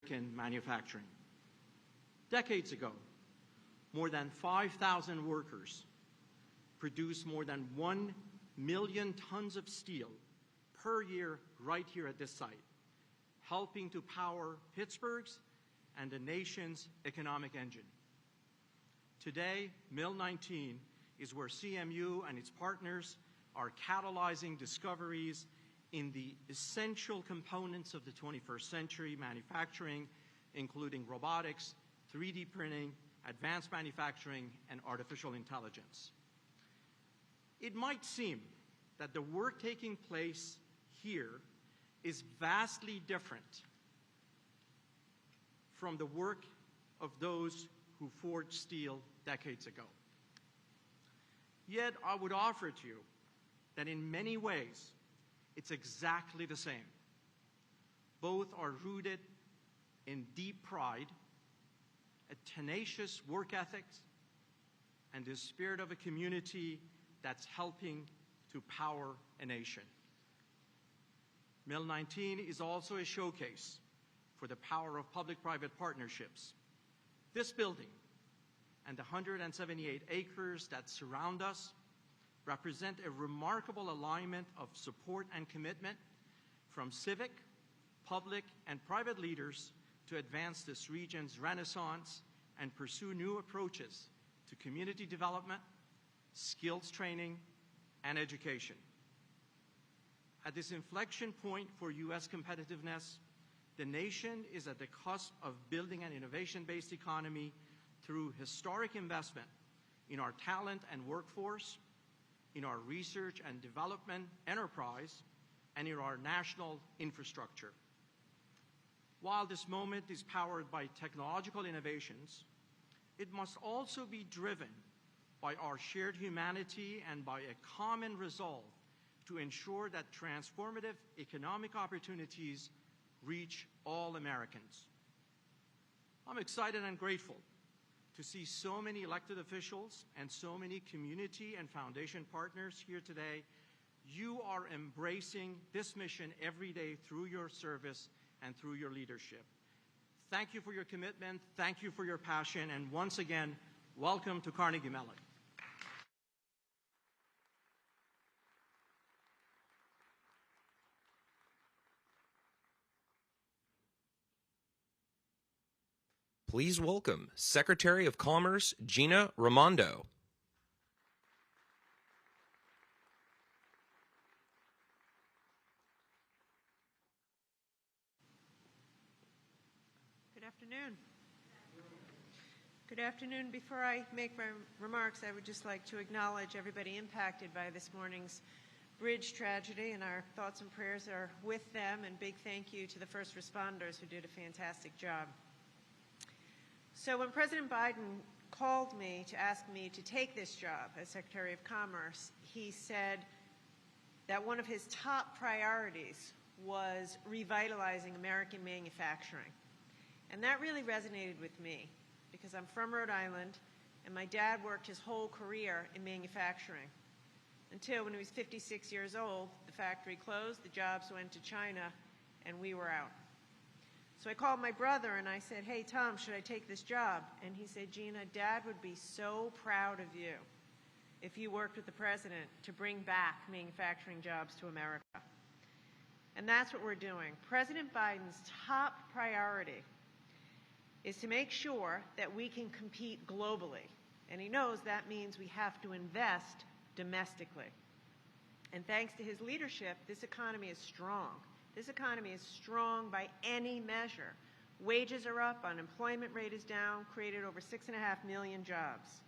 American manufacturing. Decades ago, more than 5,000 workers produced more than 1 million tons of steel per year right here at this site, helping to power Pittsburgh's and the nation's economic engine. Today, Mill 19 is where CMU and its partners are catalyzing discoveries in the essential components of the 21st century manufacturing, including robotics, 3D printing, advanced manufacturing, and artificial intelligence. It might seem that the work taking place here is vastly different from the work of those who forged steel decades ago. Yet I would offer to you that in many ways it's exactly the same. Both are rooted in deep pride, a tenacious work ethic, and the spirit of a community that's helping to power a nation. Mill 19 is also a showcase for the power of public-private partnerships. This building and the 178 acres that surround us represent a remarkable alignment of support and commitment from civic, public, and private leaders to advance this region's renaissance and pursue new approaches to community development, skills training, and education. At this inflection point for U.S. competitiveness, the nation is at the cusp of building an innovation-based economy through historic investment in our talent and workforce, in our research and development enterprise, and in our national infrastructure. While this moment is powered by technological innovations, it must also be driven by our shared humanity and by a common resolve to ensure that transformative economic opportunities reach all Americans. I'm excited and grateful to see so many elected officials and so many community and foundation partners here today. You are embracing this mission every day through your service and through your leadership. Thank you for your commitment, thank you for your passion, and once again, welcome to Carnegie Mellon. Please welcome Secretary of Commerce Gina Raimondo. Good afternoon. Good afternoon. Before I make my remarks, I would just like to acknowledge everybody impacted by this morning's bridge tragedy, and our thoughts and prayers are with them, and big thank you to the first responders who did a fantastic job. So when President Biden called me to ask me to take this job as Secretary of Commerce, he said that one of his top priorities was revitalizing American manufacturing. And that really resonated with me because I'm from Rhode Island and my dad worked his whole career in manufacturing until when he was 56 years old, the factory closed, the jobs went to China, and we were out. So I called my brother and I said, hey, Tom, should I take this job? And he said, Gina, Dad would be so proud of you if you worked with the President to bring back manufacturing jobs to America. And that's what we're doing. President Biden's top priority is to make sure that we can compete globally. And he knows that means we have to invest domestically. And thanks to his leadership, this economy is strong. This economy is strong by any measure. Wages are up, unemployment rate is down, created over 6.5 million jobs.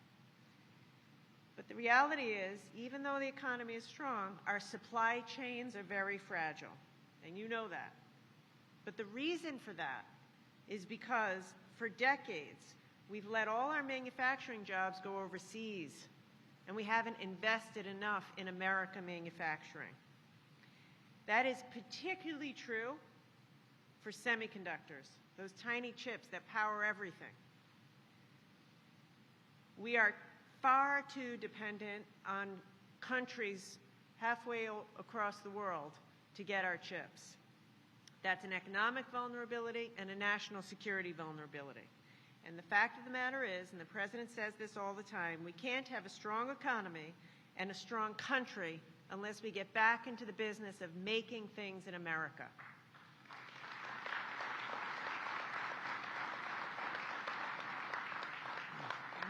But the reality is, even though the economy is strong, our supply chains are very fragile, and you know that. But the reason for that is because for decades, we've let all our manufacturing jobs go overseas, and we haven't invested enough in American manufacturing. That is particularly true for semiconductors, those tiny chips that power everything. We are far too dependent on countries halfway across the world to get our chips. That's an economic vulnerability and a national security vulnerability. And the fact of the matter is, and the President says this all the time, we can't have a strong economy and a strong country unless we get back into the business of making things in America.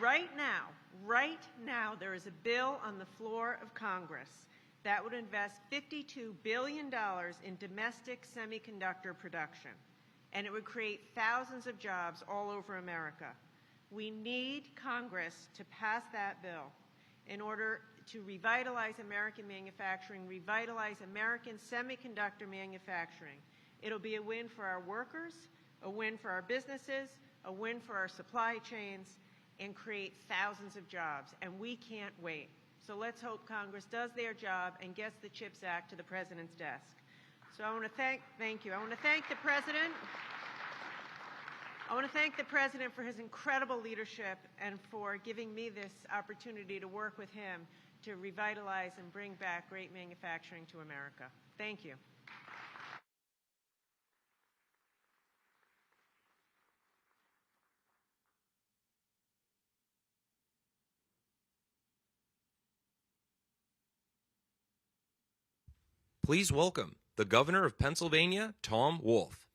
Right now, there is a bill on the floor of Congress that would invest $52 billion in domestic semiconductor production, and it would create thousands of jobs all over America. We need Congress to pass that bill in order to revitalize American manufacturing, revitalize American semiconductor manufacturing. It'll be a win for our workers, a win for our businesses, a win for our supply chains, and create thousands of jobs, and we can't wait. So let's hope Congress does their job and gets the CHIPS Act to the President's desk. So I want to thank you. I want to thank the President. I want to thank the President for his incredible leadership and for giving me this opportunity to work with him to revitalize and bring back great manufacturing to America. Thank you. Please welcome the Governor of Pennsylvania, Tom Wolf.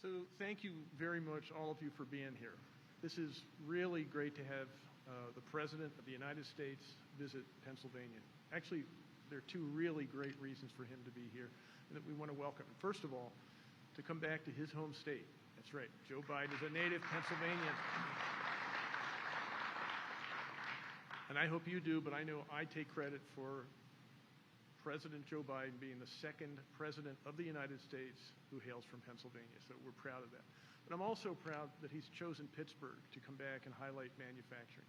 So thank you very much, all of you, for being here. This is really great to have the President of the United States visit Pennsylvania. Actually, there are two really great reasons for him to be here and that we want to welcome him. First of all, to come back to his home state. That's right, Joe Biden is a native Pennsylvanian. And I hope you do, but I know I take credit for President Joe Biden being the second president of the United States who hails from Pennsylvania, so we're proud of that. But I'm also proud that he's chosen Pittsburgh to come back and highlight manufacturing.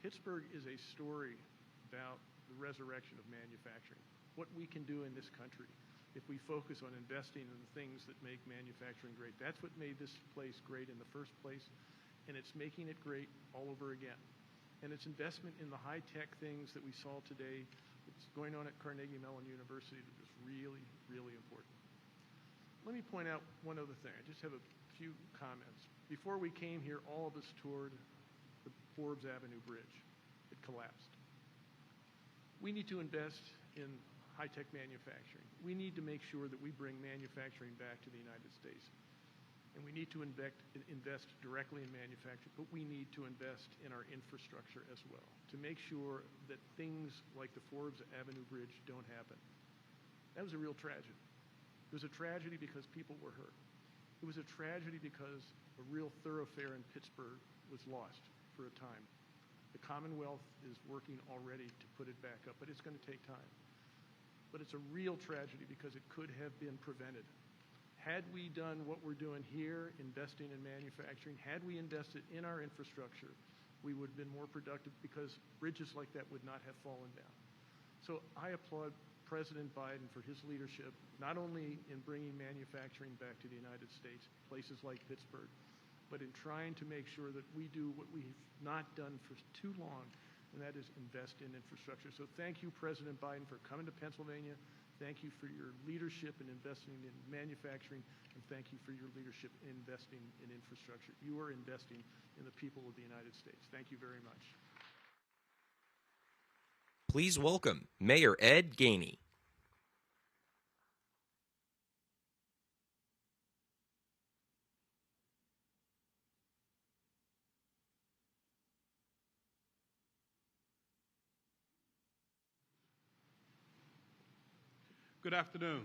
Pittsburgh is a story about the resurrection of manufacturing, what we can do in this country if we focus on investing in the things that make manufacturing great. That's what made this place great in the first place, and it's making it great all over again. And it's investment in the high-tech things that we saw today, what's going on at Carnegie Mellon University, that is really, really important. Let me point out one other thing. I just have a few comments. Before we came here, all of us toured the Forbes Avenue Bridge. It collapsed. We need to invest in high-tech manufacturing. We need to make sure that we bring manufacturing back to the United States. And we need to invest directly in manufacturing, but we need to invest in our infrastructure as well to make sure that things like the Forbes Avenue Bridge don't happen. That was a real tragedy. It was a tragedy because people were hurt. It was a tragedy because a real thoroughfare in Pittsburgh was lost for a time. The Commonwealth is working already to put it back up, but it's going to take time. But it's a real tragedy because it could have been prevented. Had we done what we're doing here, investing in manufacturing, had we invested in our infrastructure, we would have been more productive because bridges like that would not have fallen down. So I applaud President Biden for his leadership, not only in bringing manufacturing back to the United States, places like Pittsburgh, but in trying to make sure that we do what we've not done for too long, and that is invest in infrastructure. So thank you, President Biden, for coming to Pennsylvania. Thank you for your leadership in investing in manufacturing, and thank you for your leadership in investing in infrastructure. You are investing in the people of the United States. Thank you very much. Please welcome Mayor Ed Gainey. Good afternoon.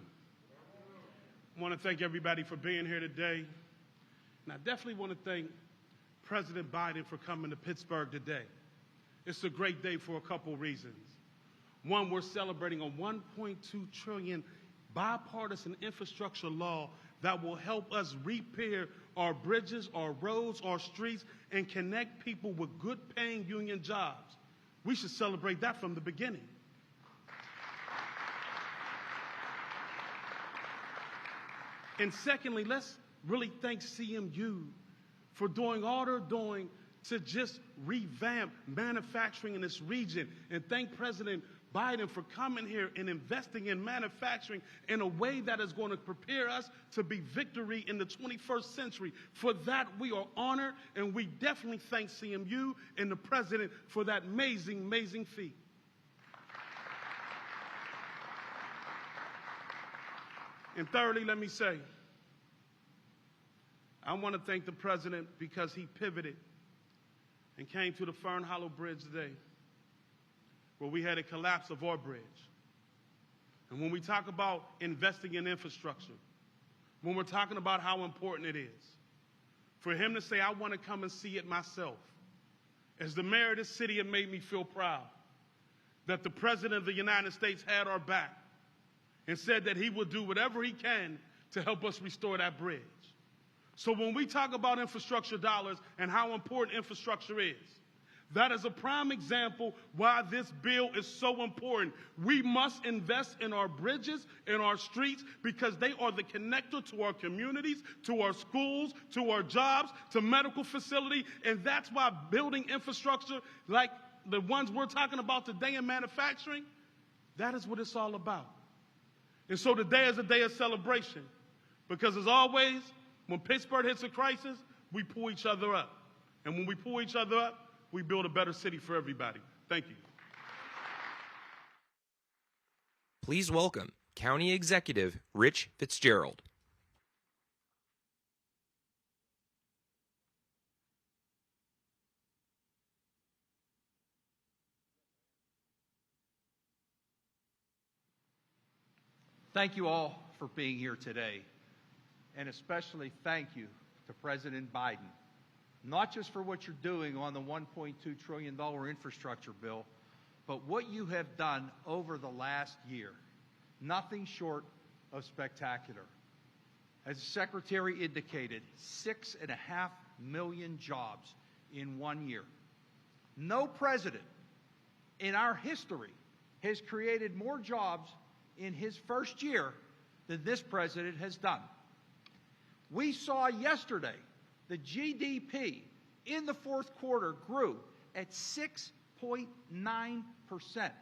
I want to thank everybody for being here today. And I definitely want to thank President Biden for coming to Pittsburgh today. It's a great day for a couple reasons. One, we're celebrating a $1.2 trillion bipartisan infrastructure law that will help us repair our bridges, our roads, our streets, and connect people with good-paying union jobs. We should celebrate that from the beginning. And secondly, let's really thank CMU for doing all they're doing to just revamp manufacturing in this region. And thank President Biden for coming here and investing in manufacturing in a way that is going to prepare us to be victory in the 21st century. For that, we are honored, and we definitely thank CMU and the President for that amazing, amazing feat. And thirdly, let me say, I want to thank the President because he pivoted and came to the Fern Hollow Bridge today, where we had a collapse of our bridge. And when we talk about investing in infrastructure, when we're talking about how important it is, for him to say, I want to come and see it myself, as the mayor of this city, it made me feel proud that the President of the United States had our back and said that he would do whatever he can to help us restore that bridge. So when we talk about infrastructure dollars and how important infrastructure is, that is a prime example why this bill is so important. We must invest in our bridges, in our streets, because they are the connector to our communities, to our schools, to our jobs, to medical facility. And that's why building infrastructure like the ones we're talking about today in manufacturing, that is what it's all about. And so today is a day of celebration, because as always, when Pittsburgh hits a crisis, we pull each other up. And when we pull each other up, we build a better city for everybody. Thank you. Please welcome County Executive Rich Fitzgerald. Thank you all for being here today, and especially thank you to President Biden, not just for what you're doing on the $1.2 trillion infrastructure bill, but what you have done over the last year. Nothing short of spectacular. As the Secretary indicated, 6.5 million jobs in 1 year. No president in our history has created more jobs in his first year than this president has done. We saw yesterday the GDP in the fourth quarter grew at 6.9%.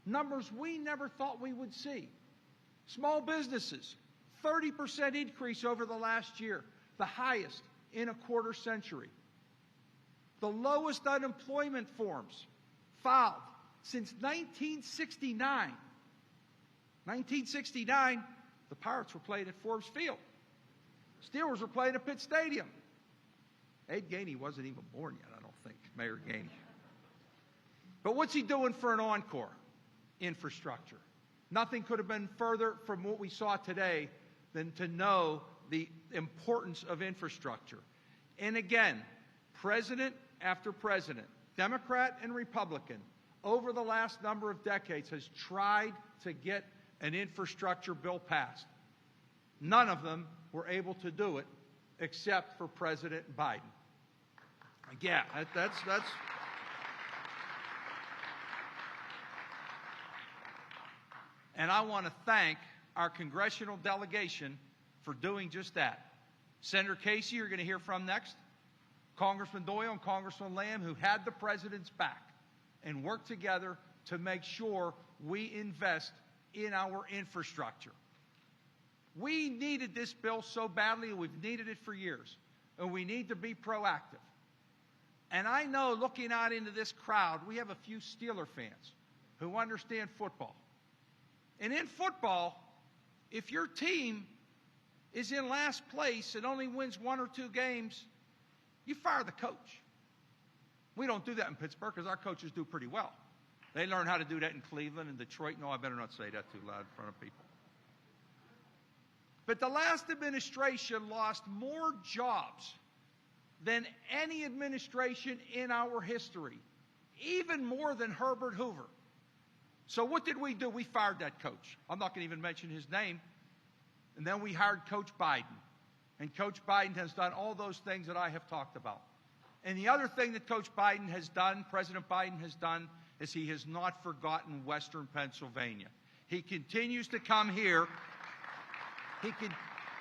Numbers we never thought we would see. Small businesses, 30% increase over the last year, the highest in a quarter century. The lowest unemployment forms filed since 1969. 1969, the Pirates were playing at Forbes Field. Steelers were playing at Pitt Stadium. Ed Gainey wasn't even born yet, I don't think, Mayor Gainey. But what's he doing for an encore? Infrastructure. Nothing could have been further from what we saw today than to know the importance of infrastructure. And again, president after president, Democrat and Republican, over the last number of decades has tried to get an infrastructure bill passed. None of them were able to do it except for President Biden. Yeah, that's and I want to thank our congressional delegation for doing just that. Senator Casey, you're going to hear from next. Congressman Doyle and Congressman Lamb, who had the president's back and worked together to make sure we invest in our infrastructure. We needed this bill so badly, and we've needed it for years, and we need to be proactive. And I know, looking out into this crowd, we have a few Steeler fans who understand football. And in football, if your team is in last place and only wins 1 or 2 games, you fire the coach. We don't do that in Pittsburgh because our coaches do pretty well. They learn how to do that in Cleveland and Detroit. No, I better not say that too loud in front of people. But the last administration lost more jobs than any administration in our history, even more than Herbert Hoover. So what did we do? We fired that coach. I'm not going to even mention his name. And then we hired Coach Biden. And Coach Biden has done all those things that I have talked about. And the other thing that Coach Biden has done, President Biden has done, is he has not forgotten Western Pennsylvania. He continues to come here.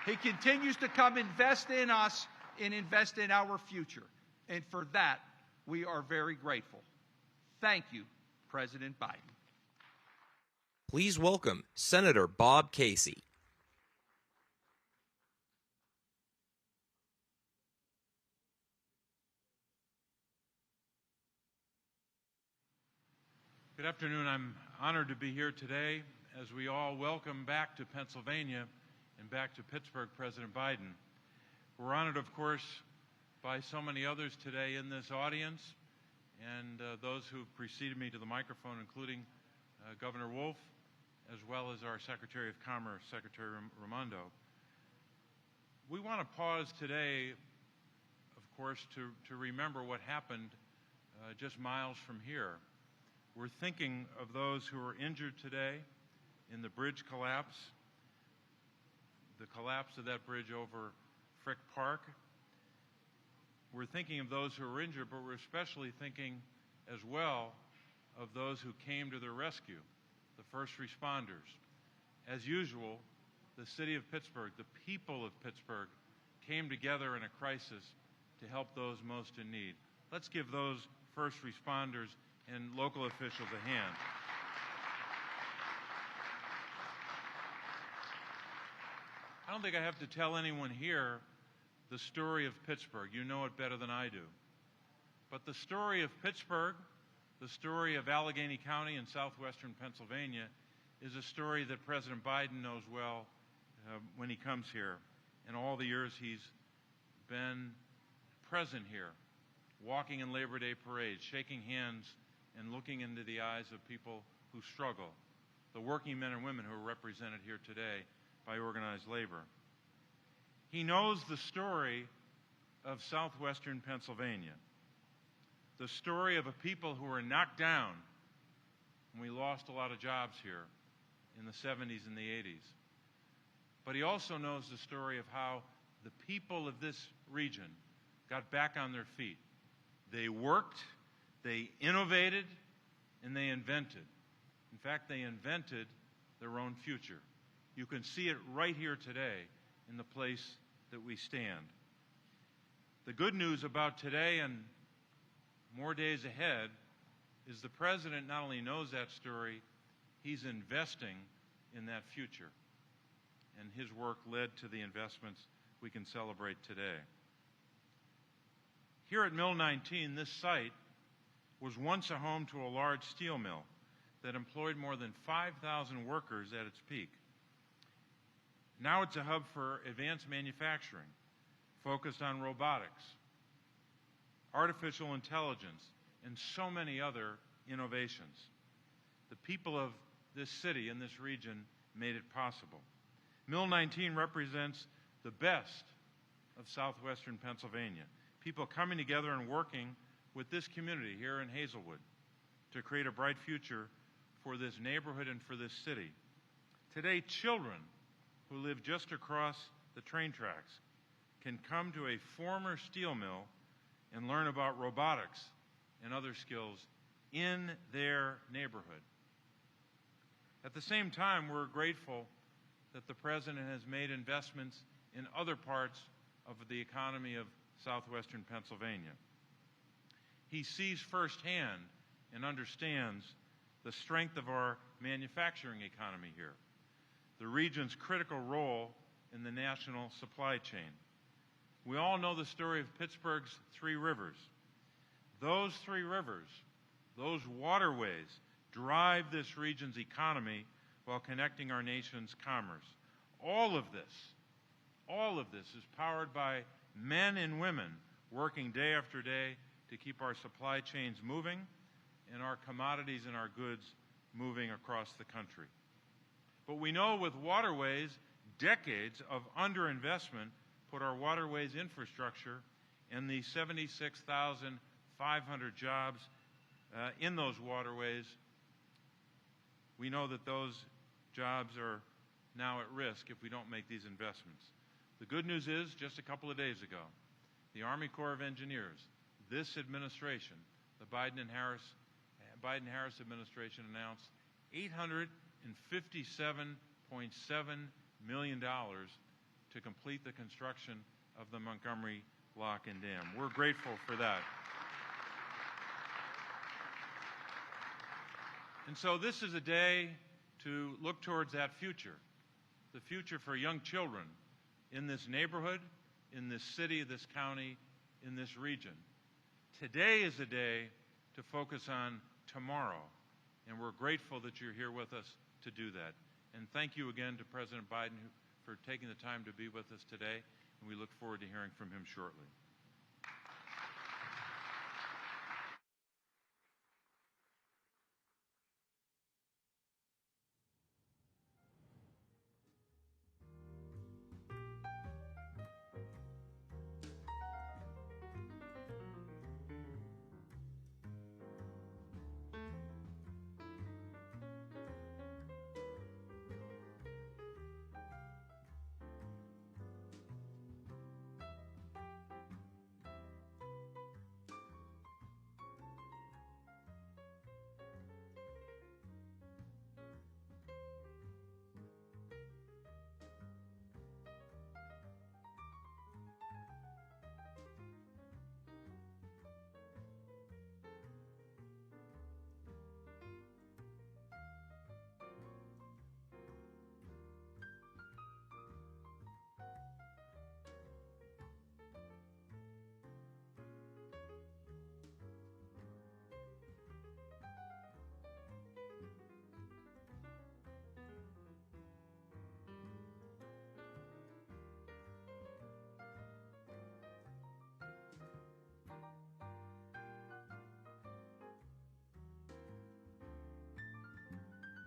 He continues to come invest in us and invest in our future. And for that, we are very grateful. Thank you, President Biden. Please welcome Senator Bob Casey. Good afternoon. I'm honored to be here today as we all welcome back to Pennsylvania and back to Pittsburgh President Biden. We're honored, of course, by so many others today in this audience and those who preceded me to the microphone, including Governor Wolf, as well as our Secretary of Commerce, Secretary Raimondo. We want to pause today, of course, to remember what happened just miles from here. We're thinking of those who were injured today in the bridge collapse, the collapse of that bridge over Frick Park. We're thinking of those who were injured, but we're especially thinking as well of those who came to their rescue, the first responders. As usual, the city of Pittsburgh, the people of Pittsburgh, came together in a crisis to help those most in need. Let's give those first responders and local officials a hand. I don't think I have to tell anyone here the story of Pittsburgh. You know it better than I do. But the story of Pittsburgh, the story of Allegheny County in southwestern Pennsylvania, is a story that President Biden knows well when he comes here. In all the years he's been present here, walking in Labor Day parades, shaking hands, and looking into the eyes of people who struggle, the working men and women who are represented here today by organized labor. He knows the story of southwestern Pennsylvania, the story of a people who were knocked down when we lost a lot of jobs here in the 70s and the 80s. But he also knows the story of how the people of this region got back on their feet. They worked, they innovated, and they invented. In fact, they invented their own future. You can see it right here today in the place that we stand. The good news about today and more days ahead is the President not only knows that story, he's investing in that future. And his work led to the investments we can celebrate today. Here at Mill 19, this site was once a home to a large steel mill that employed more than 5,000 workers at its peak. Now it's a hub for advanced manufacturing, focused on robotics, artificial intelligence, and so many other innovations. The people of this city and this region made it possible. Mill 19 represents the best of southwestern Pennsylvania, people coming together and working with this community here in Hazelwood to create a bright future for this neighborhood and for this city. Today, children who live just across the train tracks can come to a former steel mill and learn about robotics and other skills in their neighborhood. At the same time, we're grateful that the President has made investments in other parts of the economy of southwestern Pennsylvania. He sees firsthand and understands the strength of our manufacturing economy here, the region's critical role in the national supply chain. We all know the story of Pittsburgh's three rivers. Those three rivers, those waterways, drive this region's economy while connecting our nation's commerce. All of this is powered by men and women working day after day to keep our supply chains moving and our commodities and our goods moving across the country. But we know with waterways, decades of underinvestment put our waterways infrastructure and the 76,500 jobs in those waterways. We know that those jobs are now at risk if we don't make these investments. The good news is, just a couple of days ago, the Army Corps of Engineers, this administration, the Biden-Harris administration, announced $857.7 million to complete the construction of the Montgomery Lock and Dam. We're grateful for that. And so this is a day to look towards that future, the future for young children in this neighborhood, in this city, this county, in this region. Today is a day to focus on tomorrow, and we're grateful that you're here with us to do that. And thank you again to President Biden for taking the time to be with us today, and we look forward to hearing from him shortly.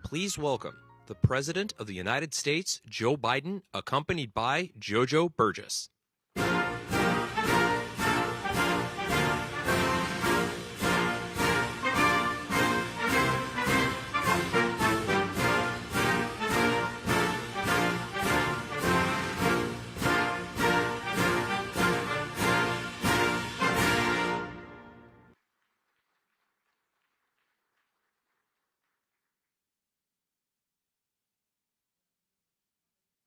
Please welcome the President of the United States, Joe Biden, accompanied by Jojo Burgess.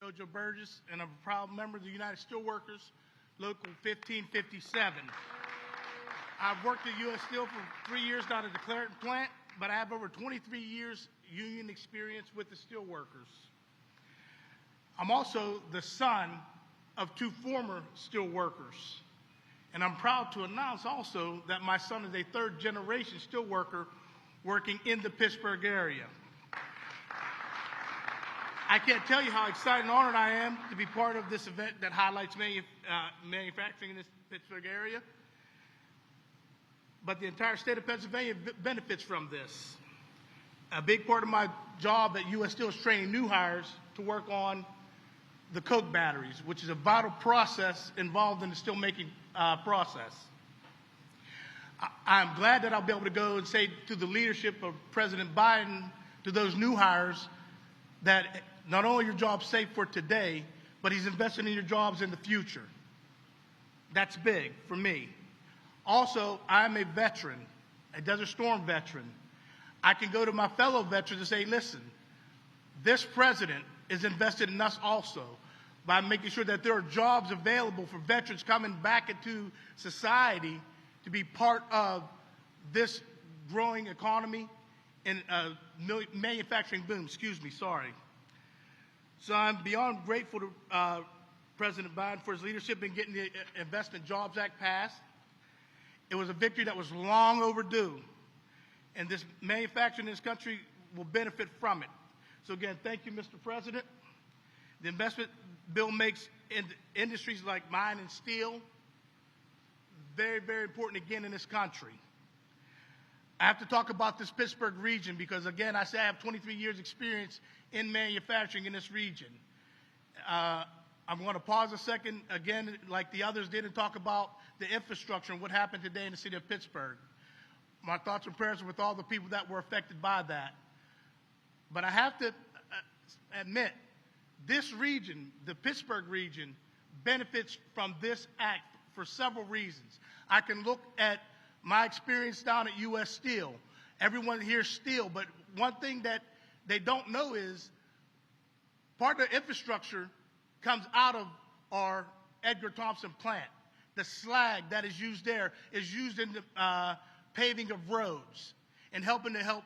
Jojo Burgess, and I'm a proud member of the United Steelworkers, Local 1557. I've worked at U.S. Steel for 3 years, not at the Clareton plant, but I have over 23 years union experience with the steelworkers. I'm also the son of two former steelworkers, and I'm proud to announce also that my son is a third-generation steelworker working in the Pittsburgh area. I can't tell you how excited and honored I am to be part of this event that highlights manufacturing in this Pittsburgh area. But the entire state of Pennsylvania benefits from this. A big part of my job at U.S. Steel is training new hires to work on the coke batteries, which is a vital process involved in the steelmaking process. I'm glad that I'll be able to go and say to the leadership of President Biden, to those new hires, that not only your job's safe for today, but he's investing in your jobs in the future. That's big for me. Also, I'm a veteran, a Desert Storm veteran. I can go to my fellow veterans and say, listen, this president is invested in us also by making sure that there are jobs available for veterans coming back into society to be part of this growing economy and manufacturing boom. So I'm beyond grateful to President Biden for his leadership in getting the Investment Jobs Act passed. It was a victory that was long overdue, and this manufacturing in this country will benefit from it. So again, thank you, Mr. President. The investment bill makes industries like mine and steel very, very important again in this country. I have to talk about this Pittsburgh region because, again, I say I have 23 years experience in manufacturing in this region. I'm going to pause a second, again, like the others did, and talk about the infrastructure and what happened today in the city of Pittsburgh. My thoughts and prayers are with all the people that were affected by that. But I have to admit, this region, the Pittsburgh region, benefits from this act for several reasons. I can look at my experience down at U.S. Steel. Everyone hears steel, but one thing that they don't know is part of the infrastructure comes out of our Edgar Thompson plant. The slag that is used there is used in the paving of roads and helping to help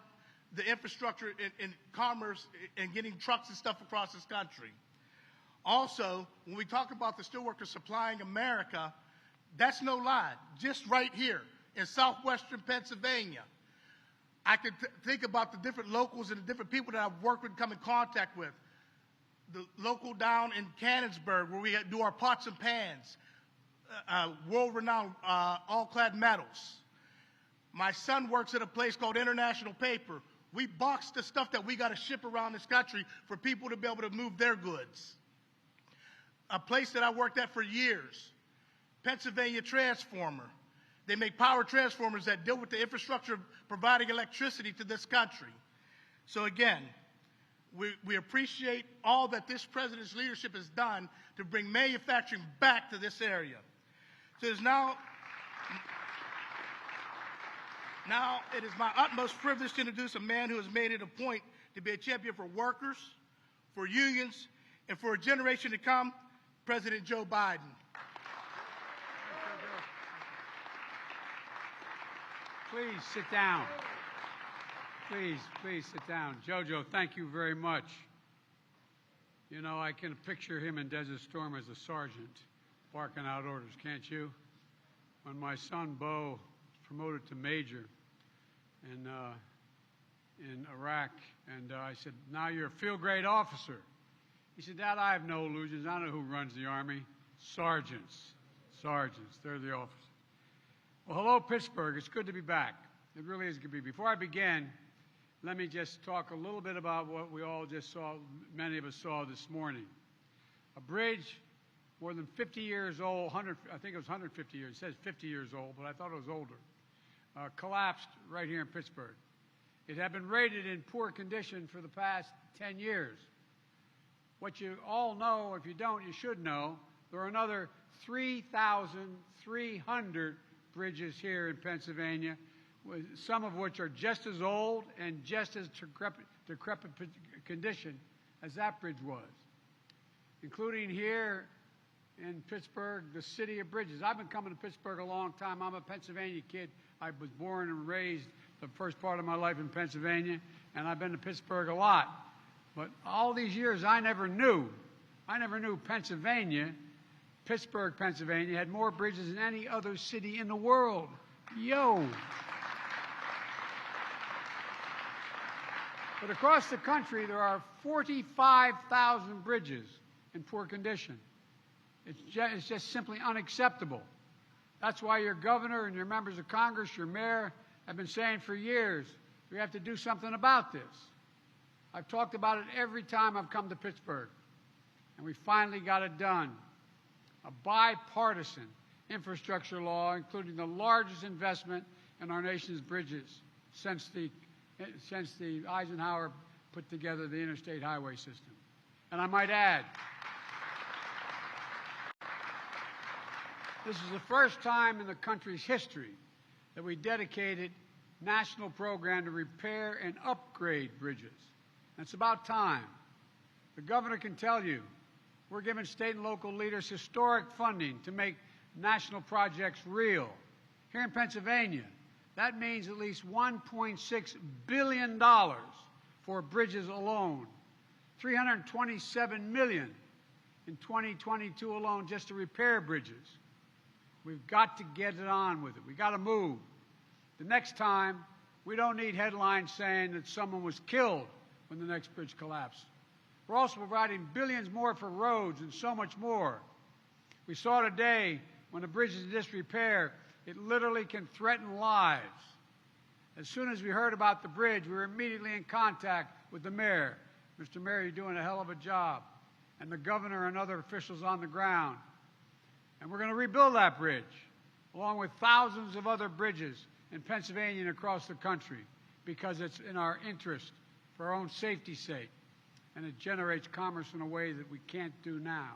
the infrastructure in commerce and getting trucks and stuff across this country. Also, when we talk about the steelworkers supplying America, that's no lie. Just right here in southwestern Pennsylvania, I could think about the different locals and the different people that I've worked with and come in contact with. The local down in Canonsburg, where we do our pots and pans, world-renowned all-clad metals. My son works at a place called International Paper. We box the stuff that we got to ship around this country for people to be able to move their goods. A place that I worked at for years, Pennsylvania Transformer. They make power transformers that deal with the infrastructure of providing electricity to this country. So again, we appreciate all that this president's leadership has done to bring manufacturing back to this area. So it is now it is my utmost privilege to introduce a man who has made it a point to be a champion for workers, for unions, and for a generation to come, President Joe Biden. Please sit down. Please sit down. Jojo, thank you very much. You know, I can picture him in Desert Storm as a sergeant barking out orders, can't you? When my son Bo was promoted to major in Iraq, and I said, now you're a field grade officer. He said, Dad, I have no illusions. I know who runs the Army. Sergeants. They're the officers. Well, hello, Pittsburgh. It's good to be back. It really is good to be. Before I begin, let me just talk a little bit about what we all just saw, many of us saw this morning. A bridge more than 50 years old, I think it was 150 years. It says 50 years old, but I thought it was older. Collapsed right here in Pittsburgh. It had been rated in poor condition for the past 10 years. What you all know, if you don't, you should know, there are another 3,300 bridges here in Pennsylvania, some of which are just as old and just as decrepit condition as that bridge was, including here in Pittsburgh, the city of bridges. I've been coming to Pittsburgh a long time. I'm a Pennsylvania kid. I was born and raised the first part of my life in Pennsylvania, and I've been to Pittsburgh a lot. But all these years, I never knew Pittsburgh, Pennsylvania, had more bridges than any other city in the world. Yo! But across the country, there are 45,000 bridges in poor condition. It's just simply unacceptable. That's why your governor and your members of Congress, your mayor, have been saying for years, we have to do something about this. I've talked about it every time I've come to Pittsburgh, and we finally got it done. A bipartisan infrastructure law, including the largest investment in our nation's bridges since the Eisenhower put together the interstate highway system. And I might add, this is the first time in the country's history that we dedicated a national program to repair and upgrade bridges. And it's about time. The governor can tell you we're giving state and local leaders historic funding to make national projects real. Here in Pennsylvania, that means at least $1.6 billion for bridges alone, $327 million in 2022 alone just to repair bridges. We've got to get it on with it. We've got to move. The next time, we don't need headlines saying that someone was killed when the next bridge collapsed. We're also providing billions more for roads and so much more. We saw today when a bridge is in disrepair, it literally can threaten lives. As soon as we heard about the bridge, we were immediately in contact with the mayor. Mr. Mayor, you're doing a hell of a job. And the governor and other officials on the ground. And we're going to rebuild that bridge, along with thousands of other bridges in Pennsylvania and across the country, because it's in our interest for our own safety's sake, and it generates commerce in a way that we can't do now.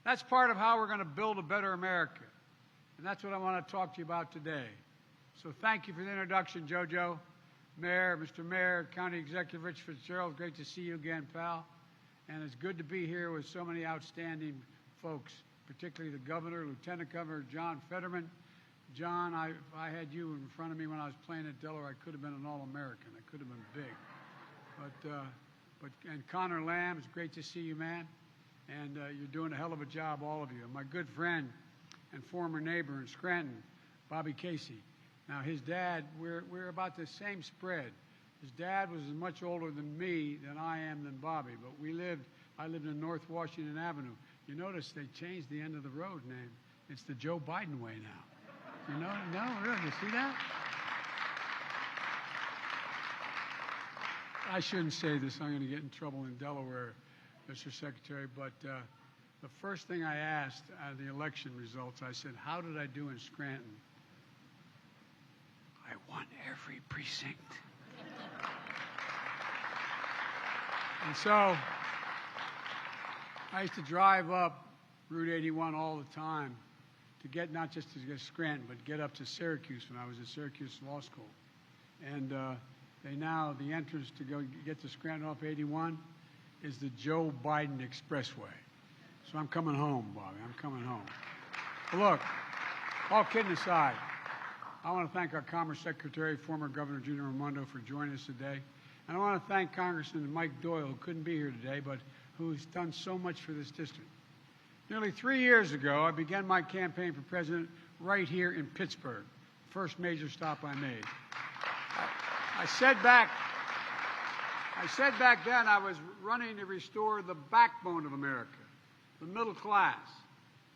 That's part of how we're going to build a better America, and that's what I want to talk to you about today. So thank you for the introduction, JoJo, Mayor, Mr. Mayor, County Executive Rich Fitzgerald. Great to see you again, pal. And it's good to be here with so many outstanding folks, particularly the governor, Lieutenant Governor John Fetterman. John, if I had you in front of me when I was playing at Delaware, I could have been an All-American. I could have been big. And Connor Lamb, it's great to see you, man. And you're doing a hell of a job, all of you. And my good friend and former neighbor in Scranton, Bobby Casey. Now, his dad, we're about the same spread. His dad was as much older than me than I am than Bobby, but I lived in North Washington Avenue. You notice they changed the end of the road name. It's the Joe Biden way now. You know? No, really, you see that? I shouldn't say this. I'm going to get in trouble in Delaware, Mr. Secretary, but the first thing I asked out of the election results, I said, how did I do in Scranton? I won every precinct. And so I used to drive up Route 81 all the time to get not just to get Scranton, but get up to Syracuse when I was at Syracuse Law School. And the entrance to go get to Scranton off 81 is the Joe Biden Expressway. So I'm coming home, Bobby. I'm coming home. But look, all kidding aside, I want to thank our Commerce Secretary, former Governor Gina Raimondo, for joining us today. And I want to thank Congressman Mike Doyle, who couldn't be here today, but who's done so much for this district. Nearly 3 years ago, I began my campaign for president right here in Pittsburgh, first major stop I made. I said back then I was running to restore the backbone of America, the middle class.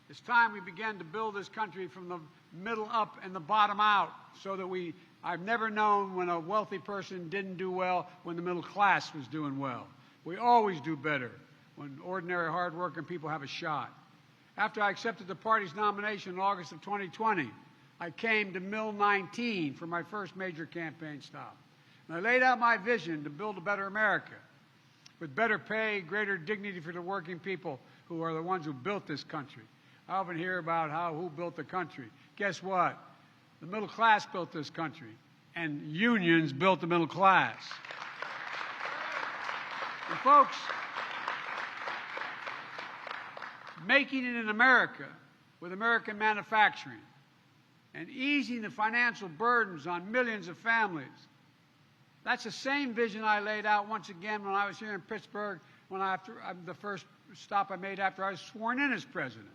It's time we began to build this country from the middle up and the bottom out so that I've never known when a wealthy person didn't do well when the middle class was doing well. We always do better when ordinary, hard-working people have a shot. After I accepted the party's nomination in August of 2020, I came to Mill 19 for my first major campaign stop. And I laid out my vision to build a better America with better pay, greater dignity for the working people who are the ones who built this country. I often hear about who built the country. Guess what? The middle class built this country, and unions built the middle class. And folks, making it in America with American manufacturing and easing the financial burdens on millions of families, that's the same vision I laid out once again when I was here in Pittsburgh, the first stop I made after I was sworn in as president.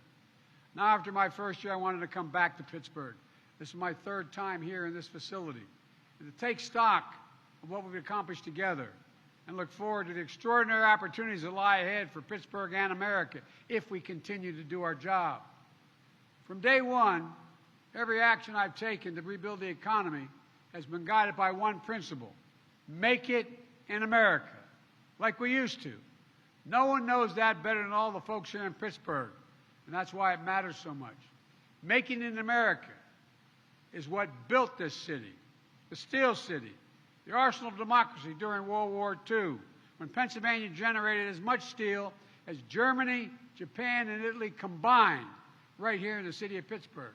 Now, after my first year, I wanted to come back to Pittsburgh. This is my third time here in this facility. And to take stock of what we've accomplished together and look forward to the extraordinary opportunities that lie ahead for Pittsburgh and America if we continue to do our job. From day one, every action I've taken to rebuild the economy has been guided by one principle: make it in America, like we used to. No one knows that better than all the folks here in Pittsburgh, and that's why it matters so much. Making it in America is what built this city, the Steel City, the arsenal of democracy during World War II, when Pennsylvania generated as much steel as Germany, Japan, and Italy combined right here in the city of Pittsburgh.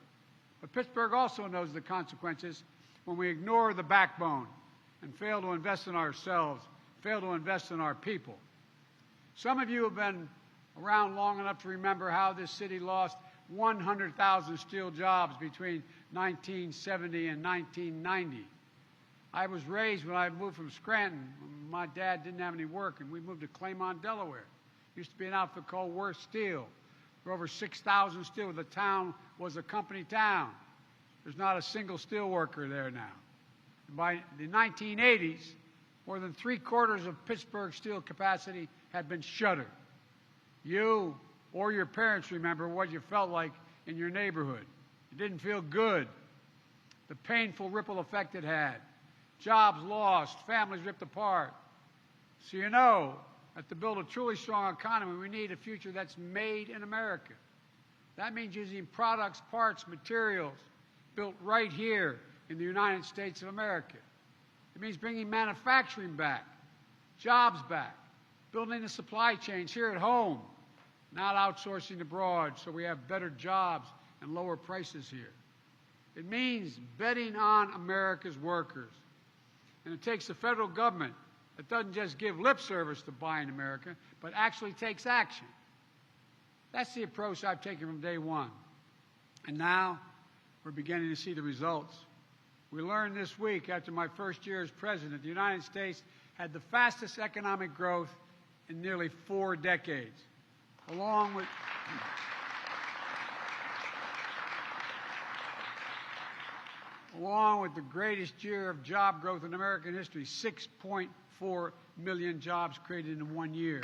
But Pittsburgh also knows the consequences when we ignore the backbone and fail to invest in ourselves, fail to invest in our people. Some of you have been around long enough to remember how this city lost 100,000 steel jobs between 1970 and 1990. I was raised when I moved from Scranton. My dad didn't have any work, and we moved to Claymont, Delaware. Used to be an outfit called Worth Steel. There were over 6,000 steel. The town was a company town. There's not a single steel worker there now. By the 1980s, more than 3/4 of Pittsburgh's steel capacity had been shuttered. You or your parents remember what you felt like in your neighborhood. It didn't feel good. The painful ripple effect it had. Jobs lost, families ripped apart. So you know that to build a truly strong economy, we need a future that's made in America. That means using products, parts, materials built right here in the United States of America. It means bringing manufacturing back, jobs back, building the supply chains here at home, not outsourcing abroad so we have better jobs and lower prices here. It means betting on America's workers. And it takes the federal government that doesn't just give lip service to buying America, but actually takes action. That's the approach I've taken from day one. And now we're beginning to see the results. We learned this week, after my first year as president, the United States had the fastest economic growth in nearly 4 decades, along with the greatest year of job growth in American history, 6.4 million jobs created in 1 year.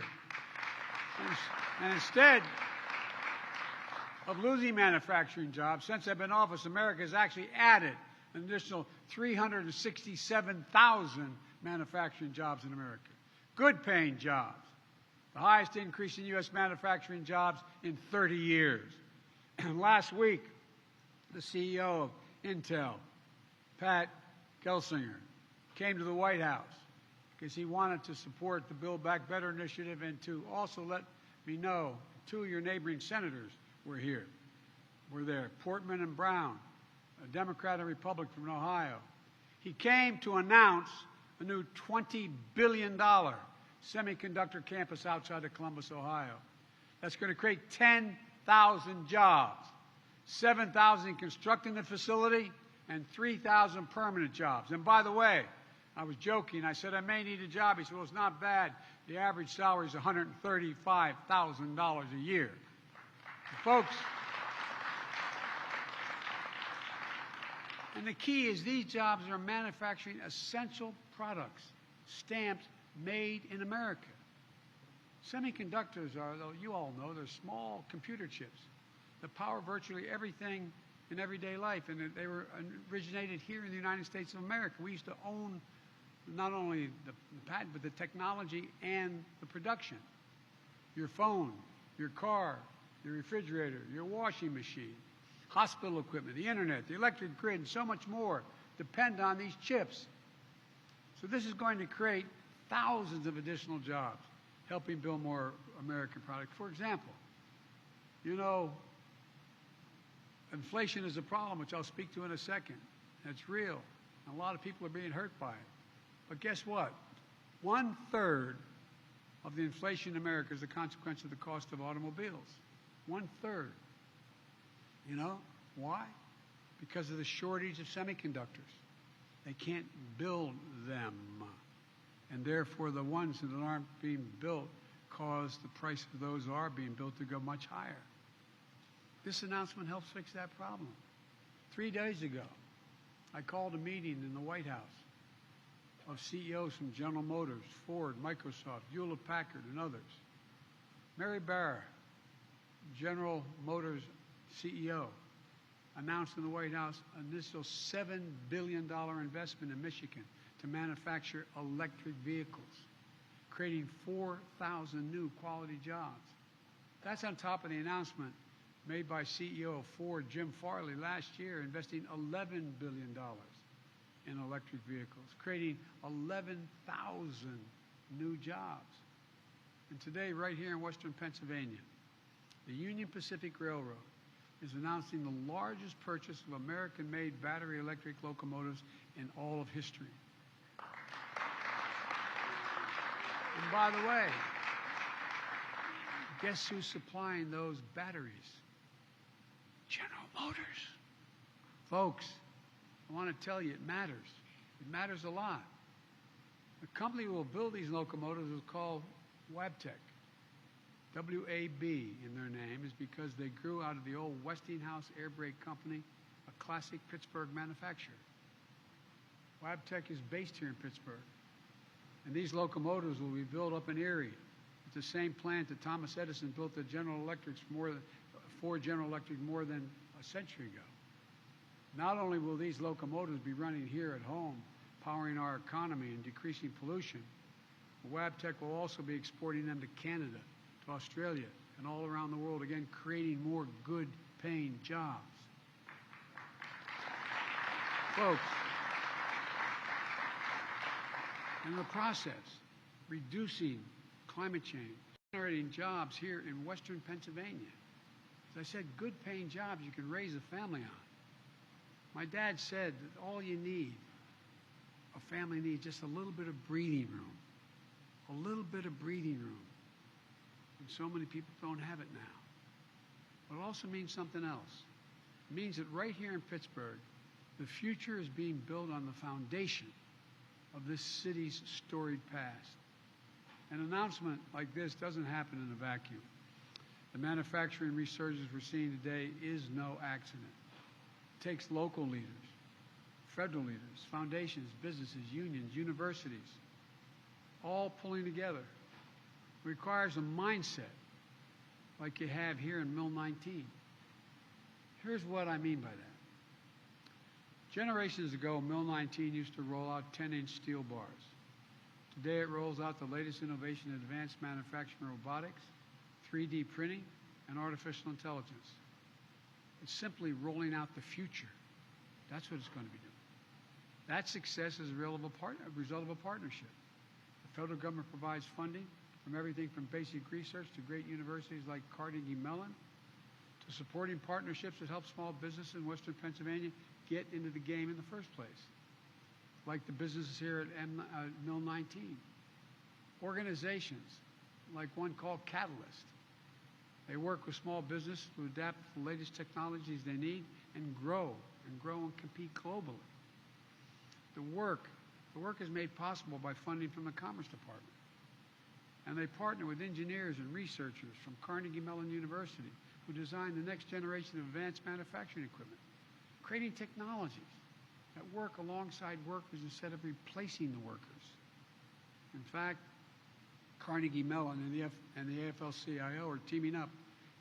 And instead of losing manufacturing jobs, since I've been in office, America has actually added an additional 367,000 manufacturing jobs in America. Good-paying jobs. The highest increase in U.S. manufacturing jobs in 30 years. And last week, the CEO of Intel, Pat Gelsinger, came to the White House because he wanted to support the Build Back Better initiative and to also let me know 2 of your neighboring senators were here. We're there, Portman and Brown, a Democrat and Republican from Ohio. He came to announce a new $20 billion semiconductor campus outside of Columbus, Ohio. That's going to create 10,000 jobs, 7,000 constructing the facility, and 3,000 permanent jobs. And by the way, I was joking. I said, I may need a job. He said, well, it's not bad. The average salary is $135,000 a year. Folks, and the key is these jobs are manufacturing essential products, stamped made in America. Semiconductors are, though you all know, they're small computer chips that power virtually everything in everyday life, and they were originated here in the United States of America. We used to own not only the patent, but the technology and the production. Your phone, your car, your refrigerator, your washing machine, hospital equipment, the internet, the electric grid, and so much more depend on these chips. So this is going to create thousands of additional jobs, helping build more American products. For example, you know, inflation is a problem, which I'll speak to in a second. It's real. And a lot of people are being hurt by it. But guess what? 1/3 of the inflation in America is a consequence of the cost of automobiles. 1/3. You know why? Because of the shortage of semiconductors. They can't build them. And therefore, the ones that aren't being built cause the price of those that are being built to go much higher. This announcement helps fix that problem. 3 days ago, I called a meeting in the White House of CEOs from General Motors, Ford, Microsoft, Hewlett-Packard, and others. Mary Barra, General Motors CEO, announced in the White House an initial $7 billion investment in Michigan to manufacture electric vehicles, creating 4,000 new quality jobs. That's on top of the announcement made by CEO of Ford, Jim Farley, last year, investing $11 billion in electric vehicles, creating 11,000 new jobs. And today, right here in western Pennsylvania, the Union Pacific Railroad is announcing the largest purchase of American-made battery electric locomotives in all of history. And by the way, guess who's supplying those batteries? General Motors. Folks, I want to tell you, it matters. It matters a lot. The company who will build these locomotives is called Wabtec. W-A-B in their name is because they grew out of the old Westinghouse Air Brake Company, a classic Pittsburgh manufacturer. Wabtec is based here in Pittsburgh. And these locomotives will be built up in Erie at the same plant that Thomas Edison built the General Electrics for General Electric more than a century ago. Not only will these locomotives be running here at home, powering our economy and decreasing pollution, Wabtec will also be exporting them to Canada, to Australia, and all around the world, again, creating more good-paying jobs. Folks, in the process, reducing climate change, generating jobs here in western Pennsylvania. As I said, good-paying jobs you can raise a family on. My dad said that all you need, a family needs just a little bit of breathing room. A little bit of breathing room. And so many people don't have it now. but it also means something else. It means that right here in Pittsburgh, the future is being built on the foundation of this city's storied past. An announcement like this doesn't happen in a vacuum. The manufacturing resurgence we're seeing today is no accident. It takes local leaders, federal leaders, foundations, businesses, unions, universities, all pulling together. It requires a mindset like you have here in Mill 19. Here's what I mean by that. Generations ago, Mill 19 used to roll out 10-inch steel bars. Today it rolls out the latest innovation in advanced manufacturing robotics, 3D printing, and artificial intelligence. It's simply rolling out the future. That's what it's going to be doing. That success is a result of a partnership. The federal government provides funding from everything from basic research to great universities like Carnegie Mellon, to supporting partnerships that help small businesses in Western Pennsylvania get into the game in the first place, like the businesses here at Mill 19. Organizations like one called Catalyst. They work with small business to adapt to the latest technologies they need and grow and compete globally. The work is made possible by funding from the Commerce Department. And they partner with engineers and researchers from Carnegie Mellon University who design the next generation of advanced manufacturing equipment, creating technologies that work alongside workers instead of replacing the workers. In fact, Carnegie Mellon and the AFL-CIO are teaming up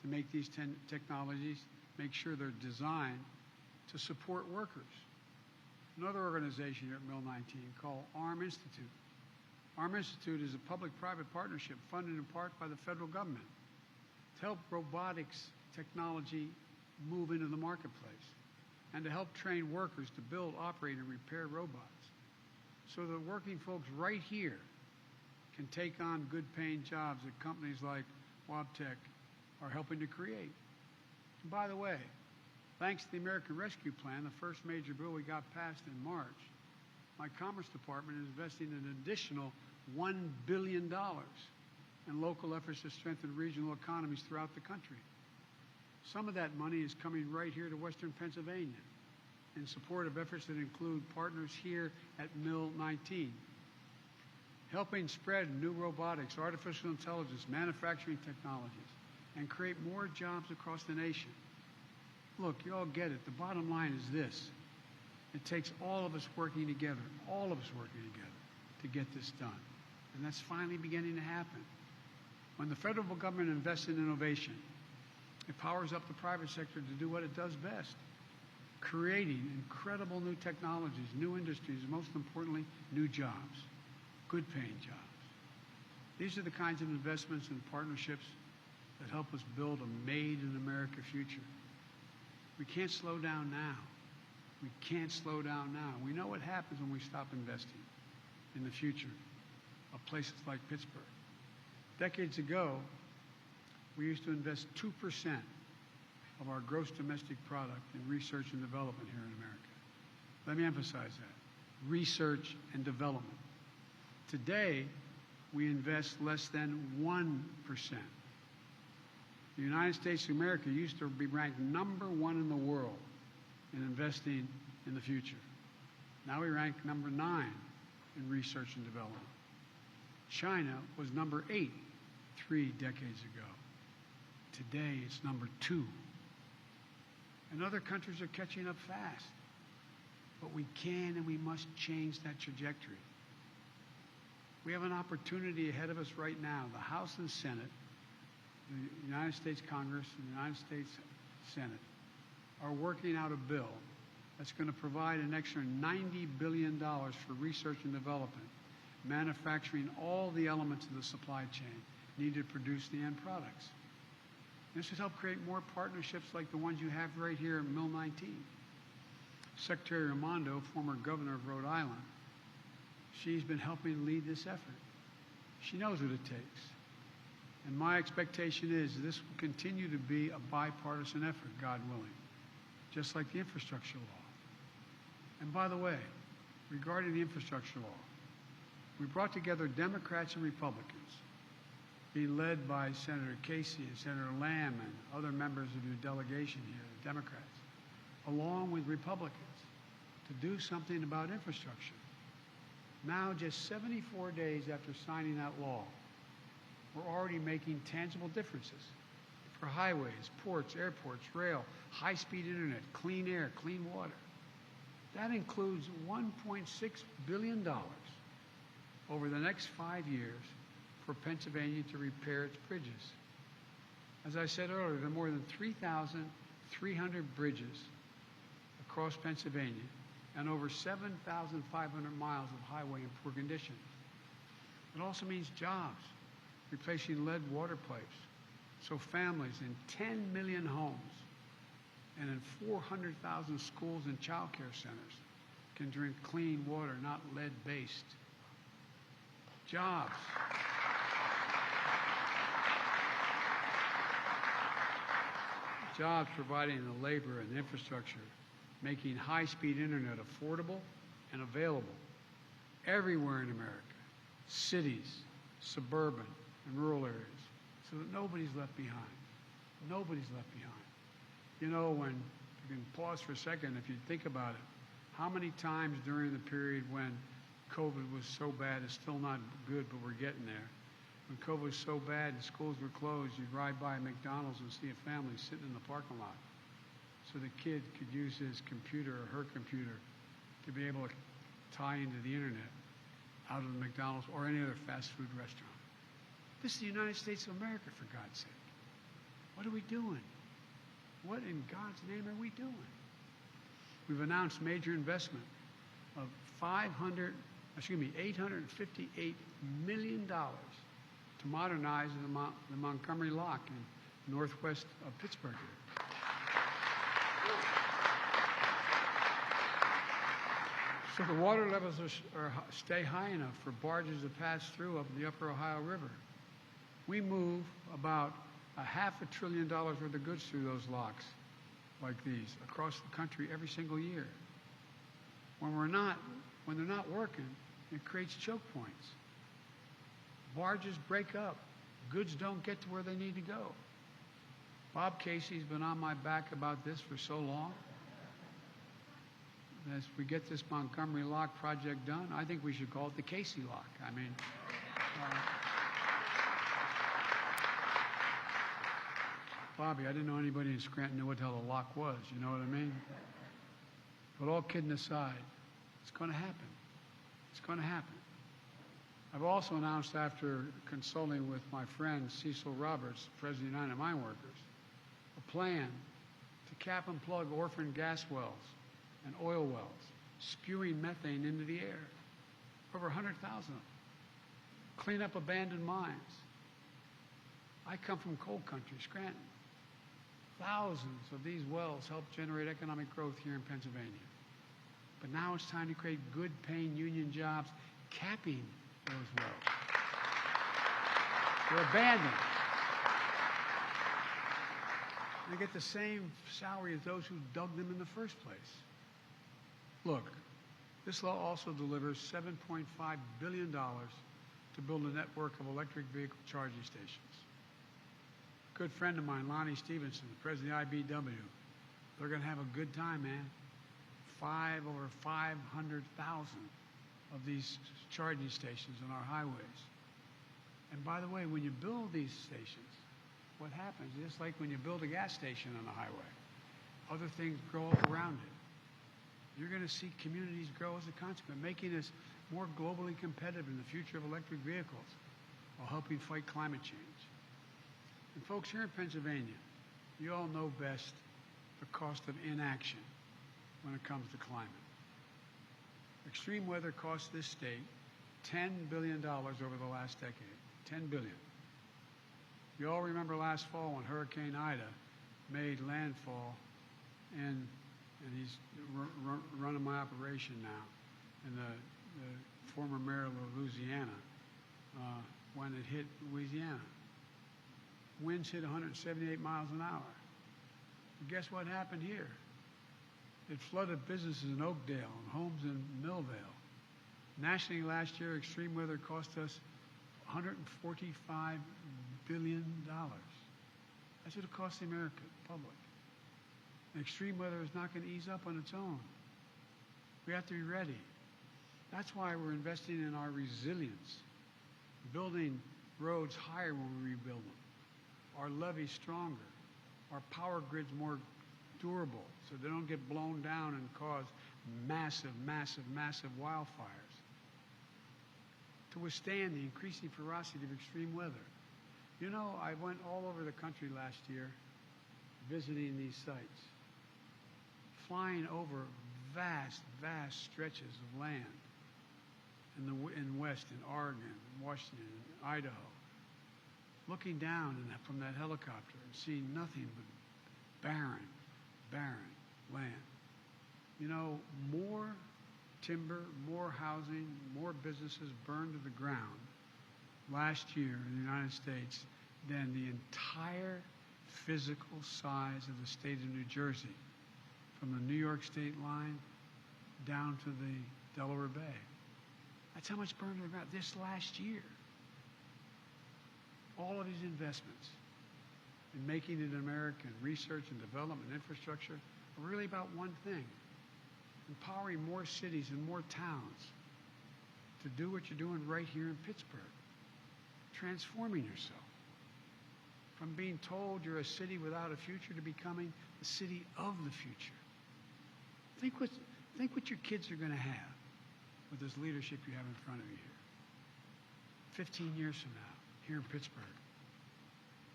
to make these technologies, make sure they're designed to support workers. Another organization here at Mill 19 called ARM Institute. ARM Institute is a public-private partnership funded in part by the federal government to help robotics technology move into the marketplace and to help train workers to build, operate, and repair robots so that working folks right here can take on good-paying jobs that companies like Wabtec are helping to create. And by the way, thanks to the American Rescue Plan, the first major bill we got passed in March, my Commerce Department is investing an additional $1 billion in local efforts to strengthen regional economies throughout the country. Some of that money is coming right here to Western Pennsylvania in support of efforts that include partners here at Mill 19, helping spread new robotics, artificial intelligence, manufacturing technologies, and create more jobs across the nation. Look, you all get it. The bottom line is this. It takes all of us working together, to get this done. And that's finally beginning to happen. When the federal government invests in innovation, it powers up the private sector to do what it does best, creating incredible new technologies, new industries, and most importantly, new jobs, good-paying jobs. These are the kinds of investments and partnerships that help us build a made-in-America future. We can't slow down now. We can't slow down now. We know what happens when we stop investing in the future of places like Pittsburgh. Decades ago, we used to invest 2% of our gross domestic product in research and development here in America. Let me emphasize that. Research and development. Today, we invest less than 1%. The United States of America used to be ranked #1 in the world in investing in the future. Now we rank #9 in research and development. China was #8 3 decades ago. Today it's #2. And other countries are catching up fast. But we can and we must change that trajectory. We have an opportunity ahead of us right now. The House and Senate, the United States Congress and the United States Senate are working out a bill that's going to provide an extra $90 billion for research and development, manufacturing all the elements of the supply chain needed to produce the end products. This would help create more partnerships like the ones you have right here at Mill 19. Secretary Raimondo, former governor of Rhode Island, she's been helping lead this effort. She knows what it takes. And my expectation is this will continue to be a bipartisan effort, God willing, just like the infrastructure law. And by the way, regarding the infrastructure law, we brought together Democrats and Republicans. being led by Senator Casey and Senator Lamb and other members of your delegation here, the Democrats, along with Republicans, to do something about infrastructure. Now, just 74 days after signing that law, we're already making tangible differences for highways, ports, airports, rail, high-speed internet, clean air, clean water. That includes $1.6 billion over the next 5 years for Pennsylvania to repair its bridges. As I said earlier, there are more than 3,300 bridges across Pennsylvania and over 7,500 miles of highway in poor condition. It also means jobs, replacing lead water pipes, so families in 10 million homes and in 400,000 schools and child care centers can drink clean water, not lead-based. Jobs. Jobs providing the labor and infrastructure, making high-speed internet affordable and available everywhere in America, cities, suburban, and rural areas, so that nobody's left behind. Nobody's left behind. You know, when you can pause for a second, if you think about it, how many times during the period when COVID was so bad, it's still not good, but we're getting there. When COVID was so bad and schools were closed, you'd ride by McDonald's and see a family sitting in the parking lot so the kid could use his computer or her computer to be able to tie into the internet out of the McDonald's or any other fast food restaurant. This is the United States of America, for God's sake. What are we doing? What in God's name are we doing? We've announced major investment of $858 million to modernize the Montgomery Lock in northwest of Pittsburgh. So the water levels stay high enough for barges to pass through up the upper Ohio River. We move about $500 billion worth of goods through those locks like these across the country every single year. When they're not working, it creates choke points. Barges break up. Goods don't get to where they need to go. Bob Casey's been on my back about this for so long. As we get this Montgomery Lock project done, I think we should call it the Casey Lock. I mean, Bobby, I didn't know anybody in Scranton knew what the hell a lock was, you know what I mean? But all kidding aside, it's going to happen. It's going to happen. I've also announced, after consulting with my friend Cecil Roberts, President of the United Mine Workers, a plan to cap and plug orphan gas wells and oil wells, spewing methane into the air. Over 100,000 of them. Clean up abandoned mines. I come from coal country, Scranton. Thousands of these wells help generate economic growth here in Pennsylvania. But now it's time to create good-paying union jobs, capping those wells. They're abandoned. They get the same salary as those who dug them in the first place. Look, this law also delivers $7.5 billion to build a network of electric vehicle charging stations. A good friend of mine, Lonnie Stevenson, the president of the IBW, they're going to have a good time, man. Over 500,000 of these charging stations on our highways. And by the way, when you build these stations, what happens, just like when you build a gas station on a highway, other things grow up around it. You're going to see communities grow as a consequence, making us more globally competitive in the future of electric vehicles while helping fight climate change. And folks, here in Pennsylvania, you all know best the cost of inaction when it comes to climate. Extreme weather cost this state $10 billion over the last decade. $10 billion. You all remember last fall when Hurricane Ida made landfall, and he's running my operation now, and the former mayor of Louisiana, when it hit Louisiana. Winds hit 178 miles an hour. And guess what happened here? It flooded businesses in Oakdale and homes in Millvale. Nationally last year, extreme weather cost us $145 billion. That's what it costs the American public. And extreme weather is not going to ease up on its own. We have to be ready. That's why we're investing in our resilience, building roads higher when we rebuild them, our levees stronger, our power grids more durable so they don't get blown down and cause massive, massive, massive wildfires, to withstand the increasing ferocity of extreme weather. You know, I went all over the country last year visiting these sites, flying over vast, vast stretches of land in West, in Oregon, Washington, and Idaho, looking down from that helicopter and seeing nothing but barren, barren land. You know, more timber, more housing, more businesses burned to the ground last year in the United States than the entire physical size of the state of New Jersey, from the New York state line down to the Delaware Bay. That's how much burned to the ground this last year. All of these investments in making it American, research and development, infrastructure, are really about one thing: empowering more cities and more towns to do what you're doing right here in Pittsburgh, transforming yourself from being told you're a city without a future to becoming the city of the future. Think what your kids are going to have with this leadership you have in front of you here. 15 years from now, here in Pittsburgh,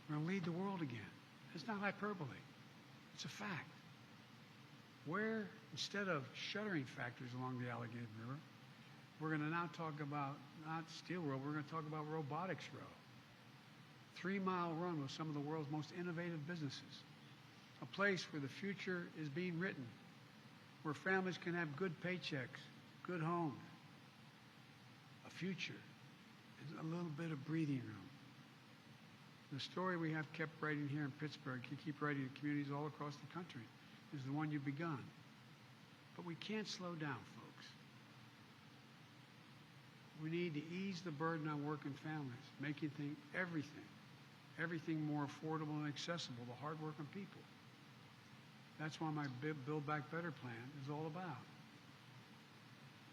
we're going to lead the world again. It's not hyperbole. It's a fact. Where, instead of shuttering factories along the Allegheny River, we're going to now talk about, not Steel Road, we're going to talk about Robotics Road. 3-mile run with some of the world's most innovative businesses. A place where the future is being written, where families can have good paychecks, good homes, a future, and a little bit of breathing room. The story we have kept writing here in Pittsburgh, you keep writing in communities all across the country, is the one you've begun. But we can't slow down, folks. We need to ease the burden on working families, making everything more affordable and accessible to hardworking people. That's why my Build Back Better plan is all about.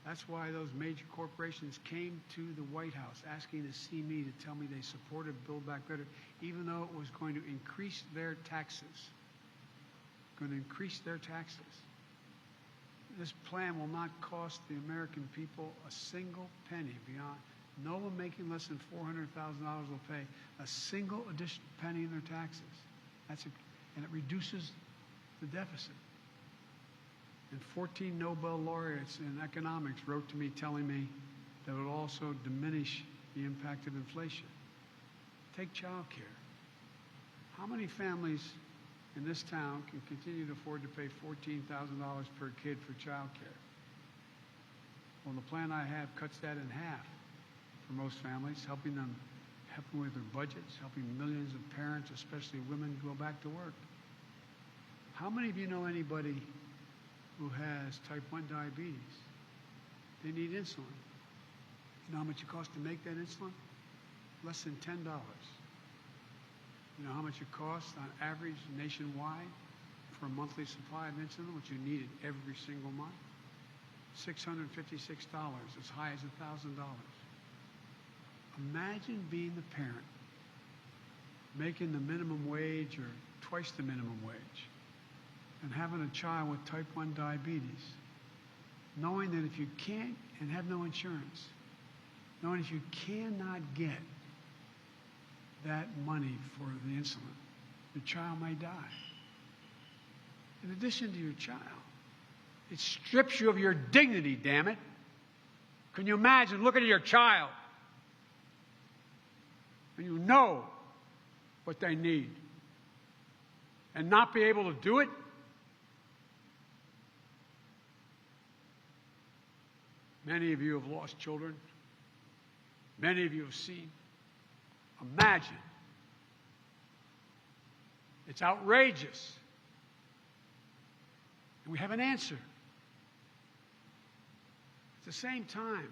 That's why those major corporations came to the White House asking to see me to tell me they supported Build Back Better, even though it was going to increase their taxes. Going to increase their taxes. This plan will not cost the American people a single penny beyond. No one making less than $400,000 will pay a single additional penny in their taxes. And it reduces the deficit. And 14 Nobel laureates in economics wrote to me telling me that it will also diminish the impact of inflation. Take child care. How many families in this town can continue to afford to pay $14,000 per kid for child care? Well, the plan I have cuts that in half for most families, helping with their budgets, helping millions of parents, especially women, go back to work. How many of you know anybody who has type 1 diabetes? They need insulin. You know how much it costs to make that insulin? Less than $10. You know how much it costs on average nationwide for a monthly supply of insulin, which you need it every single month? $656, as high as $1,000. Imagine being the parent making the minimum wage or twice the minimum wage and having a child with type 1 diabetes, knowing that if you can't, and have no insurance, knowing if you cannot get that money for the insulin, your child may die. In addition to your child, it strips you of your dignity, damn it. Can you imagine looking at your child and you know what they need and not be able to do it? Many of you have lost children. Many of you have seen. Imagine. It's outrageous. And we have an answer. At the same time,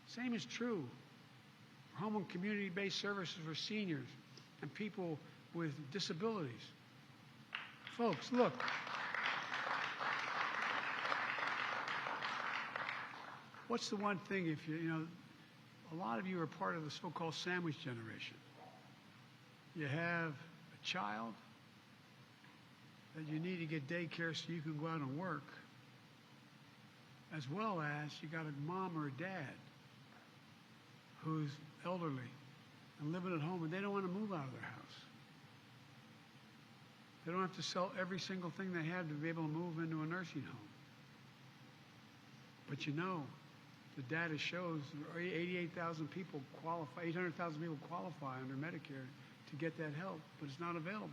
same is true home and community-based services for seniors and people with disabilities. Folks, look. What's the one thing if you know, a lot of you are part of the so-called sandwich generation. You have a child that you need to get daycare so you can go out and work, as well as you got a mom or a dad who's elderly and living at home and they don't want to move out of their house. They don't have to sell every single thing they have to be able to move into a nursing home. But you know, the data shows 88,000 people qualify, 800,000 people qualify under Medicare to get that help, but it's not available.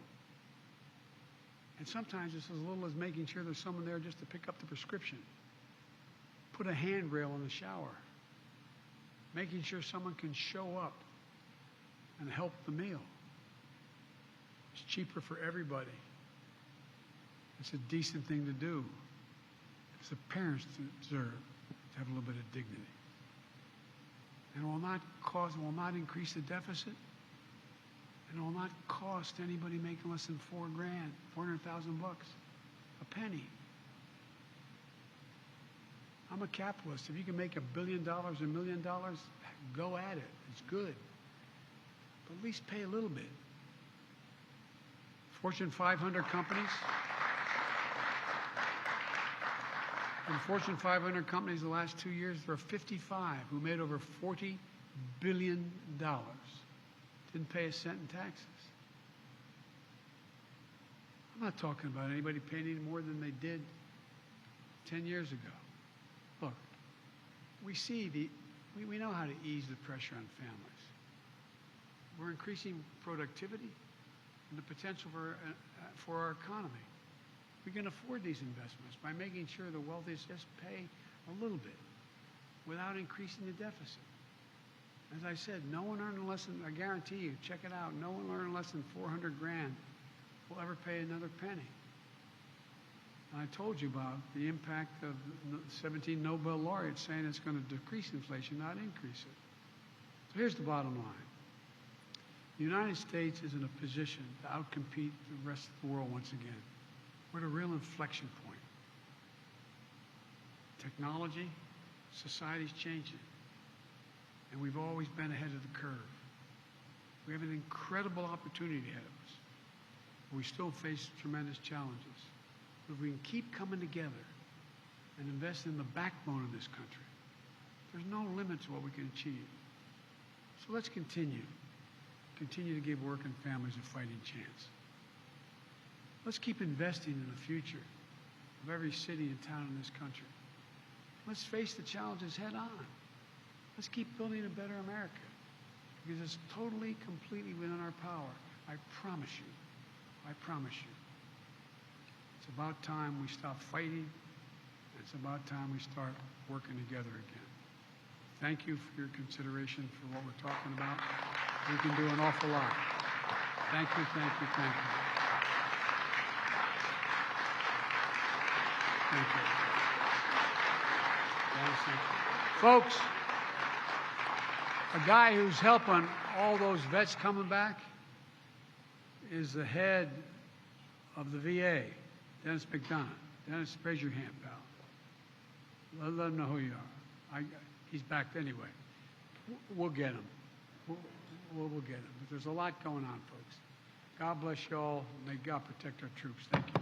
And sometimes it's as little as making sure there's someone there just to pick up the prescription, put a handrail in the shower, making sure someone can show up and help the meal. It's cheaper for everybody. It's a decent thing to do. Because the parents deserve to have a little bit of dignity. And it will not cause, will not increase the deficit. And it will not cost anybody making less than $4,000, $400,000 bucks, a penny. I'm a capitalist. If you can make $1 billion, $1 million, go at it. It's good. But at least pay a little bit. Fortune 500 companies. In Fortune 500 companies the last 2 years, there are 55 who made over $40 billion. Didn't pay a cent in taxes. I'm not talking about anybody paying any more than they did 10 years ago. Look, we see we know how to ease the pressure on families. We're increasing productivity and the potential for our economy. We can afford these investments by making sure the wealthiest just pay a little bit without increasing the deficit. As I said, no one earning less than, I guarantee you, check it out, no one earning less than 400 grand will ever pay another penny. And I told you about the impact of 17 Nobel laureates saying it's going to decrease inflation, not increase it. So here's the bottom line. The United States is in a position to outcompete the rest of the world once again. We're at a real inflection point. Technology, society's changing. And we've always been ahead of the curve. We have an incredible opportunity ahead of us. We still face tremendous challenges. But if we can keep coming together and invest in the backbone of this country, there's no limit to what we can achieve. So let's continue to give working families a fighting chance. Let's keep investing in the future of every city and town in this country. Let's face the challenges head on. Let's keep building a better America because it's totally, completely within our power. I promise you. I promise you. It's about time we stop fighting. It's about time we start working together again. Thank you for your consideration for what we're talking about. We can do an awful lot. Thank you, thank you, thank you. Thank you. Folks, a guy who's helping all those vets coming back is the head of the VA, Dennis McDonough. Dennis, raise your hand, pal. Let him know who you are. He's back anyway. We'll get him. We'll get him. But there's a lot going on, folks. God bless you all. May God protect our troops. Thank you.